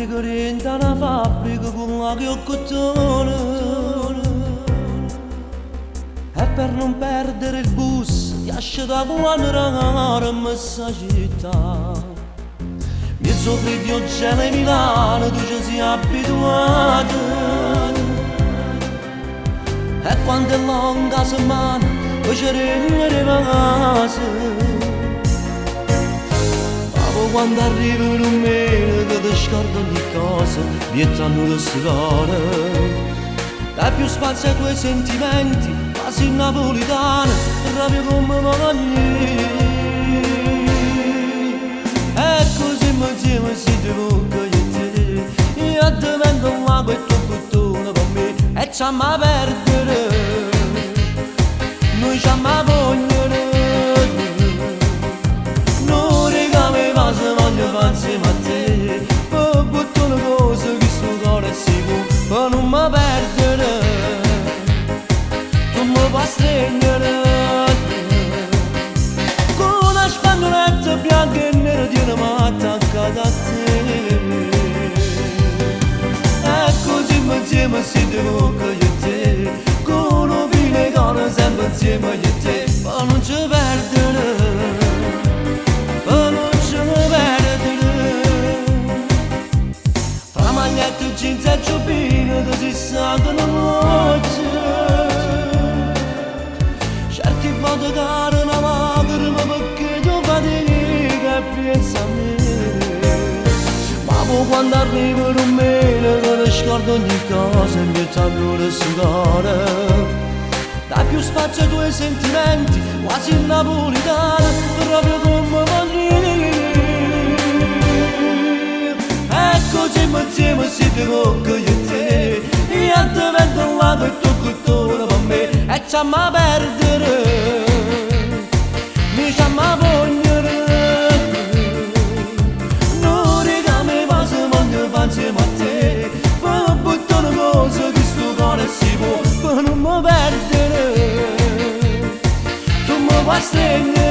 fabbrica diventa una fabbrica con la che ho cotone. E per non perdere il bus ti lascio da quando era in questa città. Mi soffri di Oggiana e Milano, tu ci sei abituato. E quando è lunga settimana, poi ci renderemo a casa. Quando arriva un mese che ti scorda ogni cosa, vietando le strade. Dai più spazio ai tuoi sentimenti, quasi napolitana, proprio come Magni. E così insieme si divulga io e te, io divento un lago e tu buttone con me, e ci amo a perdere, noi ci amo a voglio. Insieme a te, per buttare una cosa che sto cuore è sicuro, per non mi perdere, tu mi puoi stringere. Con una spannoletta bianca e nera di una matta attaccata a te. E così insieme si divulga io e te, con un vino e con sempre insieme io e te, per non ci perdere. Jeans e giubbino che si sentono noce. Certi volte caro una lacrima perché tu fatica e pensa a me. Ma poi quando arriva un mese che ti scorda ogni cosa e mi tanto le sudare. Dai più spazio ai tuoi sentimenti, quasi napolitana, proprio come Magni. Insieme si divulga io e te, io divento un lago e tu cultura per me, e ci amo a perdere, mi ci amo a voglio. Non regame ma se voglio fare insieme a te, per buttare una cosa che sto cuore si può, per non mi perdere, tu mi puoi stringere.